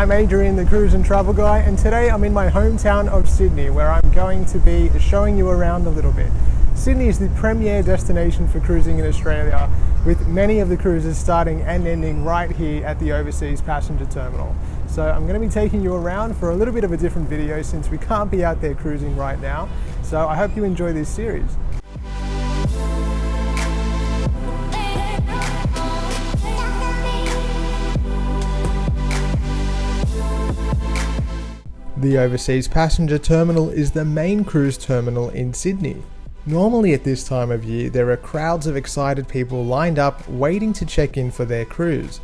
I'm Adrian, the cruise and travel guy, and today I'm in my hometown of Sydney, where I'm going to be showing you around a little bit. Sydney is the premier destination for cruising in Australia, with many of the cruises starting and ending right here at the Overseas Passenger Terminal. So I'm going to be taking you around for a little bit of a different video since we can't be out there cruising right now. So I hope you enjoy this series. The Overseas Passenger Terminal is the main cruise terminal in Sydney. Normally at this time of year, there are crowds of excited people lined up waiting to check in for their cruise.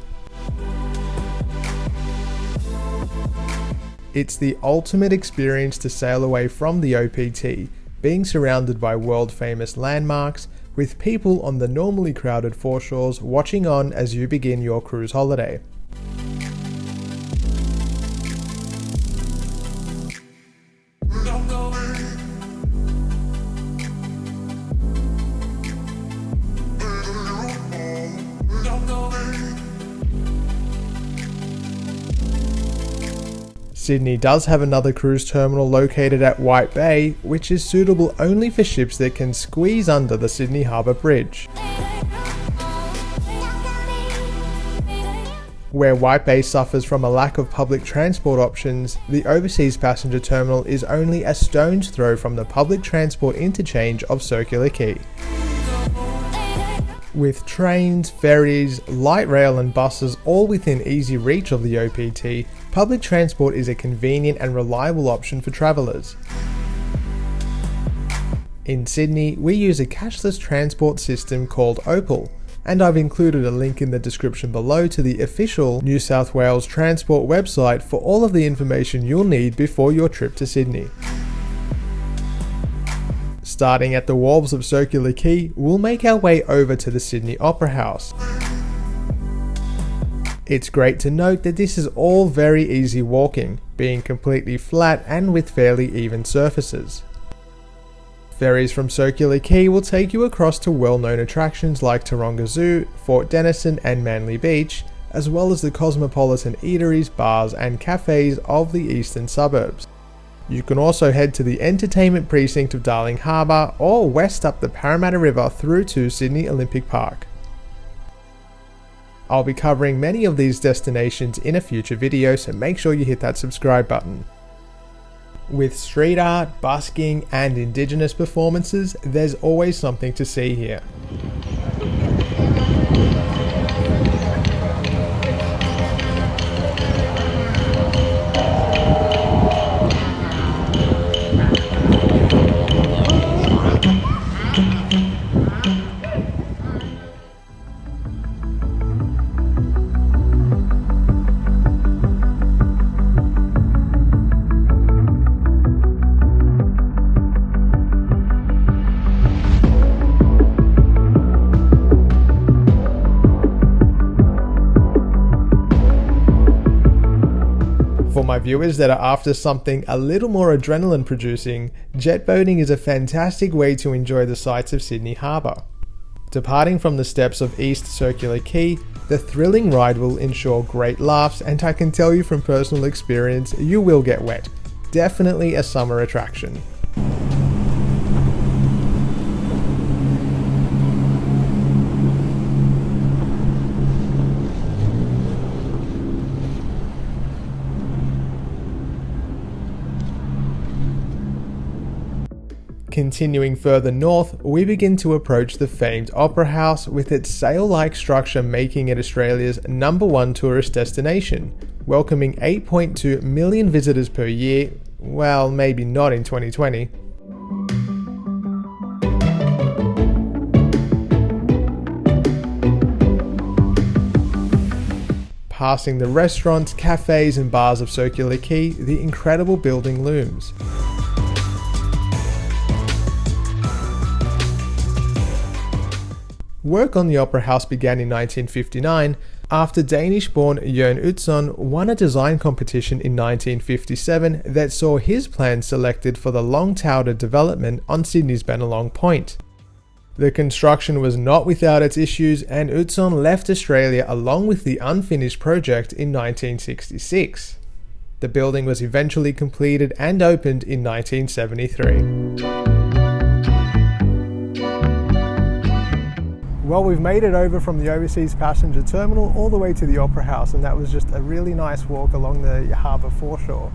It's the ultimate experience to sail away from the OPT, being surrounded by world-famous landmarks, with people on the normally crowded foreshores watching on as you begin your cruise holiday. Sydney does have another cruise terminal located at White Bay, which is suitable only for ships that can squeeze under the Sydney Harbour Bridge. Where White Bay suffers from a lack of public transport options, the Overseas Passenger Terminal is only a stone's throw from the public transport interchange of Circular Quay. With trains, ferries, light rail and buses all within easy reach of the OPT, public transport is a convenient and reliable option for travellers. In Sydney, we use a cashless transport system called Opal, and I've included a link in the description below to the official New South Wales Transport website for all of the information you'll need before your trip to Sydney. Starting at the wharves of Circular Quay, we'll make our way over to the Sydney Opera House. It's great to note that this is all very easy walking, being completely flat and with fairly even surfaces. Ferries from Circular Quay will take you across to well-known attractions like Taronga Zoo, Fort Denison and Manly Beach, as well as the cosmopolitan eateries, bars and cafes of the eastern suburbs. You can also head to the entertainment precinct of Darling Harbour or west up the Parramatta River through to Sydney Olympic Park. I'll be covering many of these destinations in a future video, so make sure you hit that subscribe button. With street art, busking and indigenous performances, there's always something to see here. For my viewers that are after something a little more adrenaline producing, jet boating is a fantastic way to enjoy the sights of Sydney Harbour. Departing from the steps of East Circular Quay, the thrilling ride will ensure great laughs, and I can tell you from personal experience, you will get wet. Definitely a summer attraction. Continuing further north, we begin to approach the famed Opera House, with its sail-like structure making it Australia's #1 tourist destination, welcoming 8.2 million visitors per year. Well, maybe not in 2020. Passing the restaurants, cafes and bars of Circular Quay, the incredible building looms. Work on the Opera House began in 1959 after Danish-born Jørn Utzon won a design competition in 1957 that saw his plan selected for the long-touted development on Sydney's Bennelong Point. The construction was not without its issues, and Utzon left Australia along with the unfinished project in 1966. The building was eventually completed and opened in 1973. Well, we've made it over from the overseas passenger terminal all the way to the Opera House, and that was just a really nice walk along the Harbour Foreshore.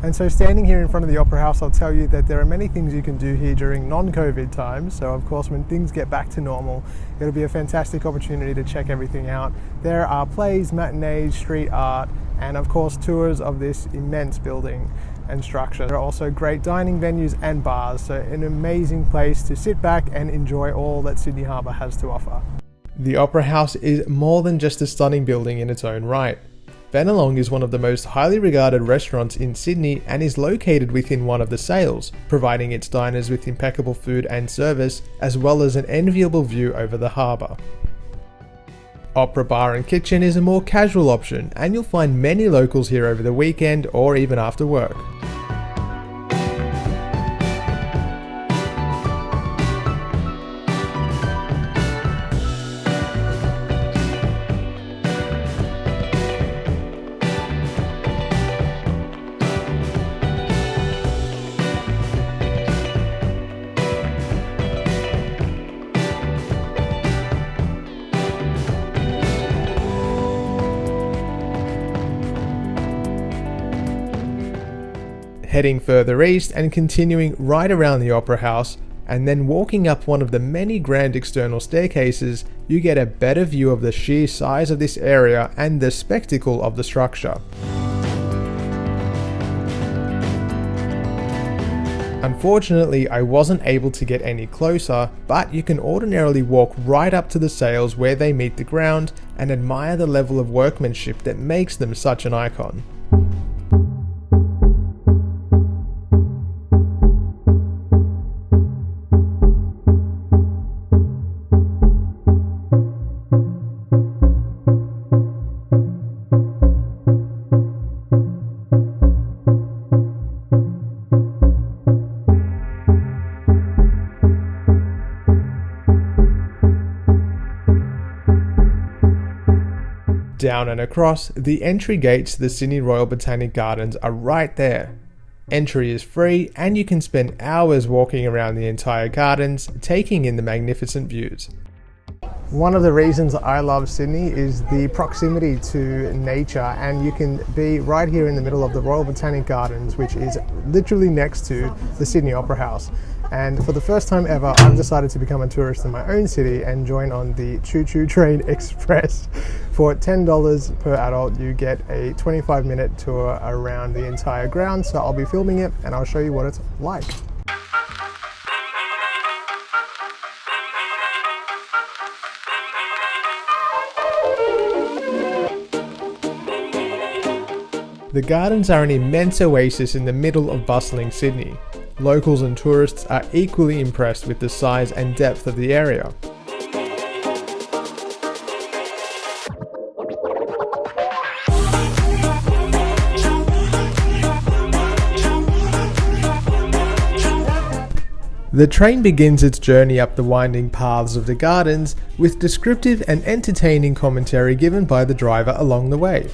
And so standing here in front of the Opera House, I'll tell you that there are many things you can do here during non-COVID times. So of course, when things get back to normal, it'll be a fantastic opportunity to check everything out. There are plays, matinees, street art, and of course tours of this immense building and structure. There are also great dining venues and bars, so an amazing place to sit back and enjoy all that Sydney Harbour has to offer. The Opera House is more than just a stunning building in its own right. Bennelong is one of the most highly regarded restaurants in Sydney and is located within one of the sails, providing its diners with impeccable food and service, as well as an enviable view over the harbour. Opera Bar and Kitchen is a more casual option, and you'll find many locals here over the weekend or even after work. Heading further east and continuing right around the Opera House, and then walking up one of the many grand external staircases, you get a better view of the sheer size of this area and the spectacle of the structure. Unfortunately, I wasn't able to get any closer, but you can ordinarily walk right up to the sails where they meet the ground and admire the level of workmanship that makes them such an icon. Down and across, the entry gates to the Sydney Royal Botanic Gardens are right there. Entry is free and you can spend hours walking around the entire gardens, taking in the magnificent views. One of the reasons I love Sydney is the proximity to nature, and you can be right here in the middle of the Royal Botanic Gardens, which is literally next to the Sydney Opera House. And for the first time ever, I've decided to become a tourist in my own city and join on the Choo Train Express. For $10 per adult, you get a 25-minute tour around the entire ground. So I'll be filming it and I'll show you what it's like. The gardens are an immense oasis in the middle of bustling Sydney. Locals and tourists are equally impressed with the size and depth of the area. The train begins its journey up the winding paths of the gardens with descriptive and entertaining commentary given by the driver along the way.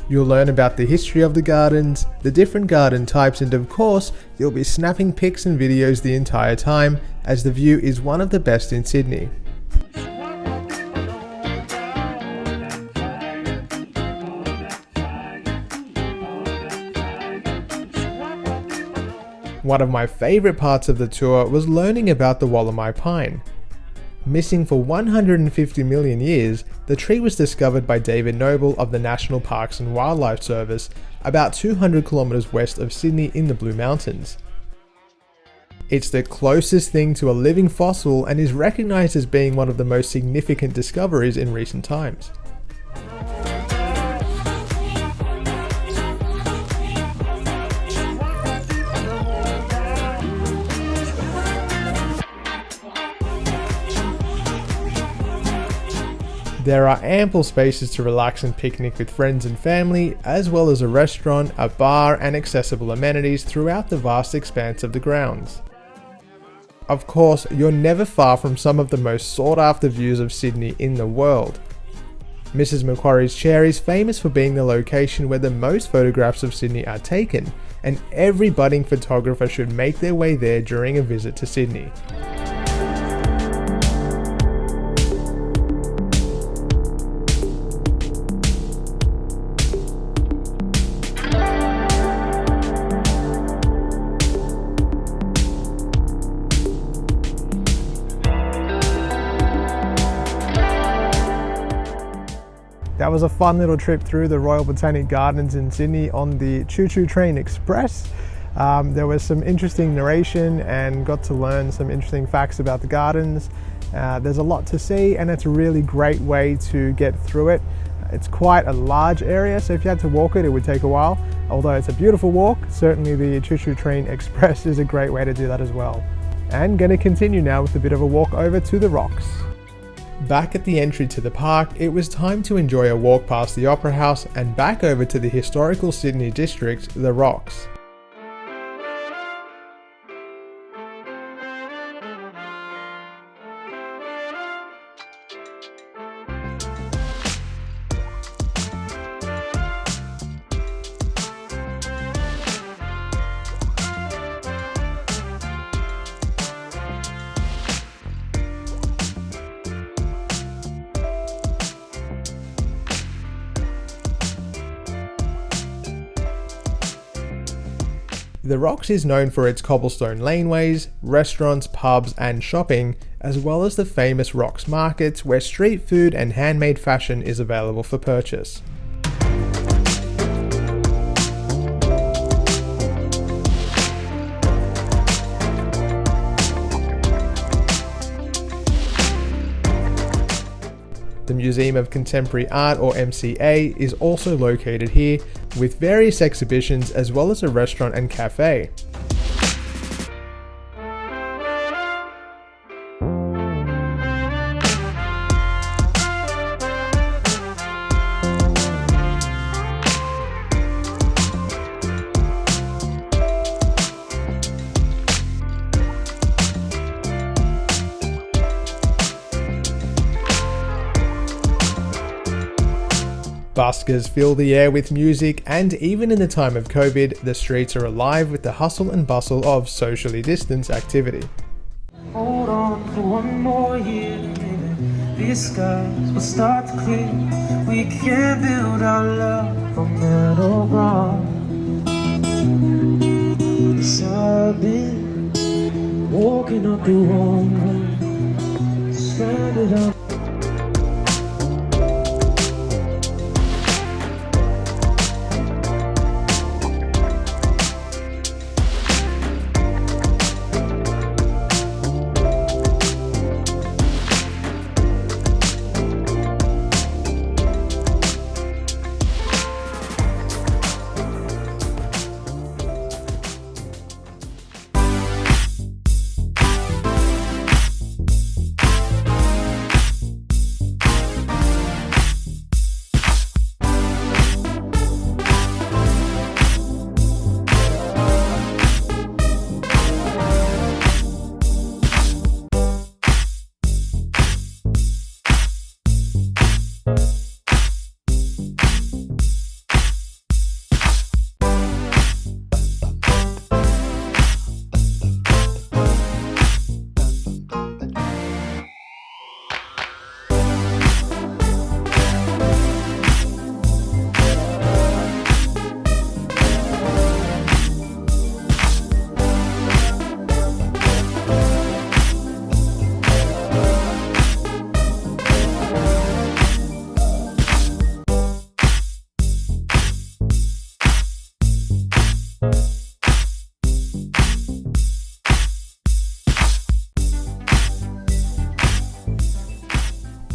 You'll learn about the history of the gardens, the different garden types, and of course, you'll be snapping pics and videos the entire time, as the view is one of the best in Sydney. One of my favourite parts of the tour was learning about the Wollemi Pine. Missing for 150 million years, the tree was discovered by David Noble of the National Parks and Wildlife Service about 200 kilometres west of Sydney in the Blue Mountains. It's the closest thing to a living fossil and is recognised as being one of the most significant discoveries in recent times. There are ample spaces to relax and picnic with friends and family, as well as a restaurant, a bar, and accessible amenities throughout the vast expanse of the grounds. Of course, you're never far from some of the most sought after views of Sydney in the world. Mrs Macquarie's Chair is famous for being the location where the most photographs of Sydney are taken, and every budding photographer should make their way there during a visit to Sydney. That was a fun little trip through the Royal Botanic Gardens in Sydney on the Choo Train Express. There was some interesting narration and got to learn some interesting facts about the gardens. There's a lot to see and it's a really great way to get through it. It's quite a large area, so if you had to walk it, it would take a while. Although it's a beautiful walk, certainly the Choo Train Express is a great way to do that as well. And going to continue now with a bit of a walk over to the rocks. Back at the entry to the park, it was time to enjoy a walk past the Opera House and back over to the historical Sydney district, the Rocks. The Rocks is known for its cobblestone laneways, restaurants, pubs and shopping, as well as the famous Rocks markets where street food and handmade fashion is available for purchase. The Museum of Contemporary Art, or MCA, is also located here, with various exhibitions as well as a restaurant and cafe. Buskers fill the air with music, and even in the time of COVID, the streets are alive with the hustle and bustle of socially distanced activity. Hold on for one more year, these skies will start to clear. We can build our love from metal ground. Yes, I've been walking up the wrong way, stranded up.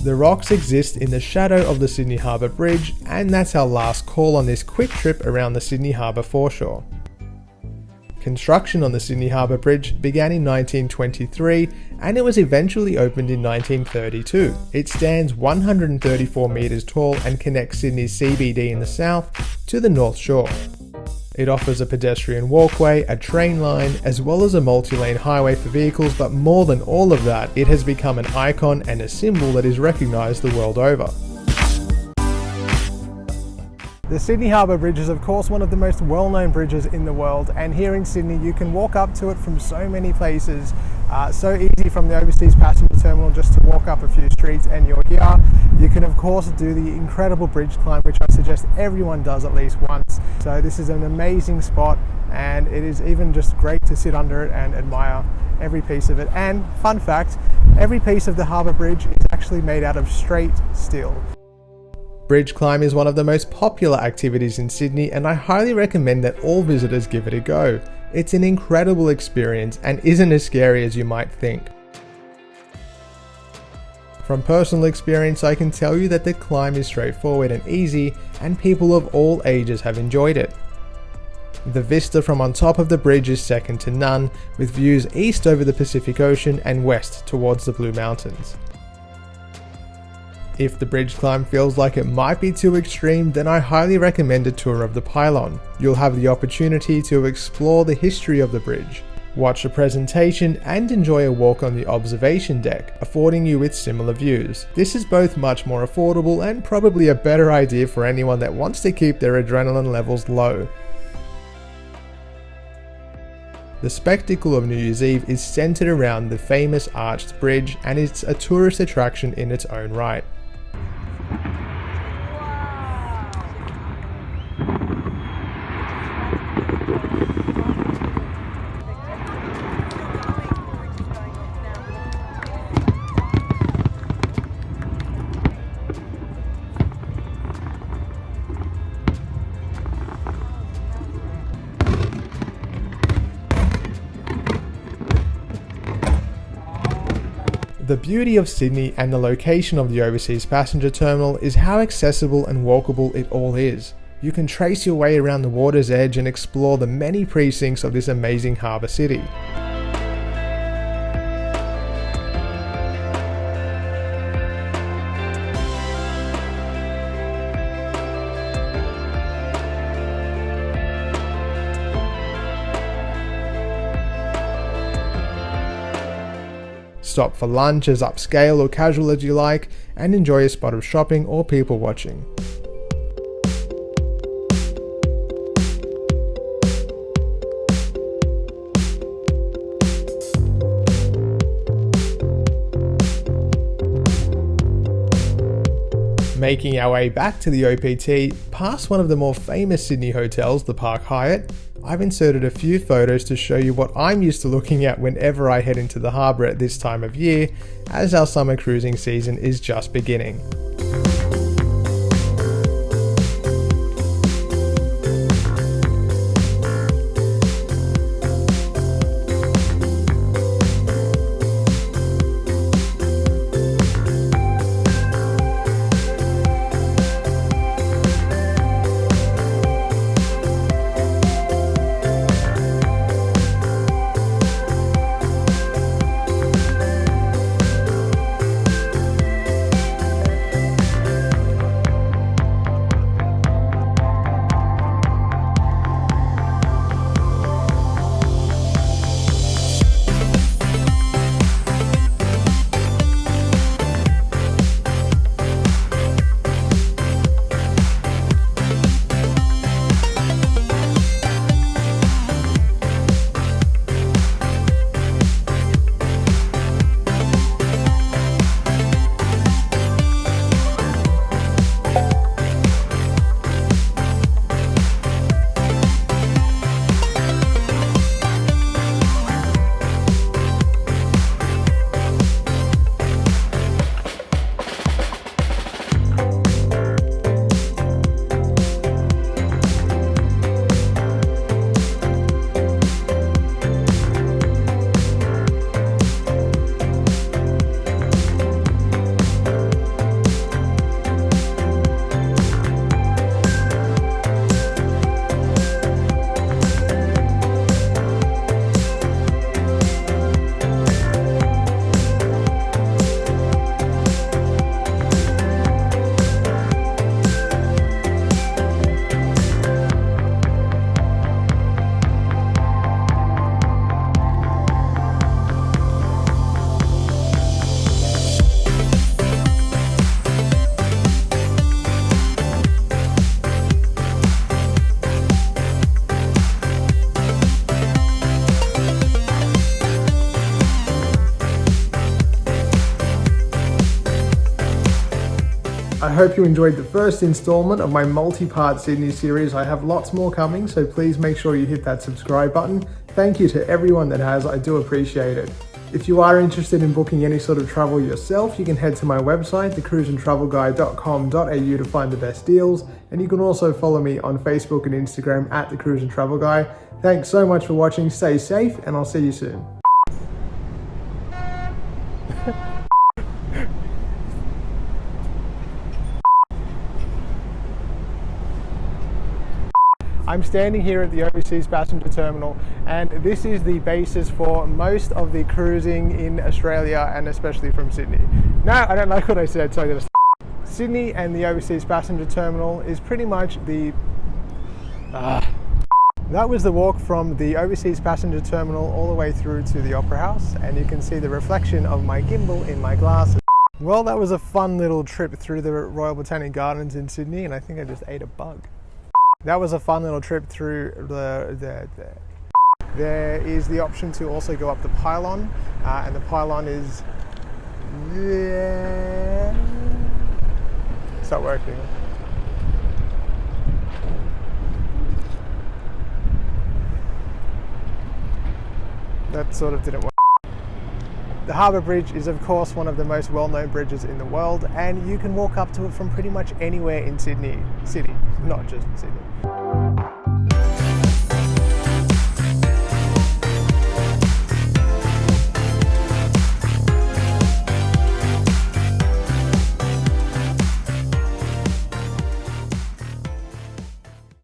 The Rocks exist in the shadow of the Sydney Harbour Bridge, and that's our last call on this quick trip around the Sydney Harbour Foreshore. Construction on the Sydney Harbour Bridge began in 1923 and it was eventually opened in 1932. It stands 134 metres tall and connects Sydney's CBD in the south to the North Shore. It offers a pedestrian walkway, a train line, as well as a multi-lane highway for vehicles, but more than all of that, it has become an icon and a symbol that is recognised the world over. The Sydney Harbour Bridge is of course one of the most well-known bridges in the world, and here in Sydney you can walk up to it from so many places. So easy from the overseas passenger terminal just to walk up a few streets and you're here. You can of course do the incredible bridge climb, which I suggest everyone does at least once. So this is an amazing spot, and it is even just great to sit under it and admire every piece of it. And fun fact, every piece of the Harbour Bridge is actually made out of straight steel. Bridge climb is one of the most popular activities in Sydney, and I highly recommend that all visitors give it a go. It's an incredible experience and isn't as scary as you might think. From personal experience, I can tell you that the climb is straightforward and easy, and people of all ages have enjoyed it. The vista from on top of the bridge is second to none, with views east over the Pacific Ocean and west towards the Blue Mountains. If the bridge climb feels like it might be too extreme, then I highly recommend a tour of the pylon. You'll have the opportunity to explore the history of the bridge, watch a presentation, and enjoy a walk on the observation deck, affording you with similar views. This is both much more affordable and probably a better idea for anyone that wants to keep their adrenaline levels low. The spectacle of New Year's Eve is centered around the famous arched bridge, and it's a tourist attraction in its own right. The beauty of Sydney and the location of the overseas passenger terminal is how accessible and walkable it all is. You can trace your way around the water's edge and explore the many precincts of this amazing harbour city. Stop for lunch, as upscale or casual as you like, and enjoy a spot of shopping or people watching. Making our way back to the OPT, past one of the more famous Sydney hotels, the Park Hyatt, I've inserted a few photos to show you what I'm used to looking at whenever I head into the harbour at this time of year, as our summer cruising season is just beginning. I hope you enjoyed the first installment of my multi-part Sydney series. I have lots more coming, so please make sure you hit that subscribe button. Thank you to everyone that has, I do appreciate it. If you are interested in booking any sort of travel yourself, you can head to my website, thecruiseandtravelguy.com.au, to find the best deals, and you can also follow me on Facebook and Instagram at The Cruise and Travel Guy. Thanks so much for watching, stay safe, and I'll see you soon. I'm standing here at the overseas passenger terminal, and this is the basis for most of the cruising in Australia, and especially from Sydney. No, I don't like what I said, so Sydney and the overseas passenger terminal is pretty much the... That was the walk from the overseas passenger terminal all the way through to the Opera House, and you can see the reflection of my gimbal in my glasses. Well, that was a fun little trip through the Royal Botanic Gardens in Sydney, and I think I just ate a bug. That was a fun little trip through There is the option to also go up the pylon, and the pylon is there. It's not working. That sort of didn't work. The Harbour Bridge is of course one of the most well-known bridges in the world, and you can walk up to it from pretty much anywhere in Sydney City, not just Sydney.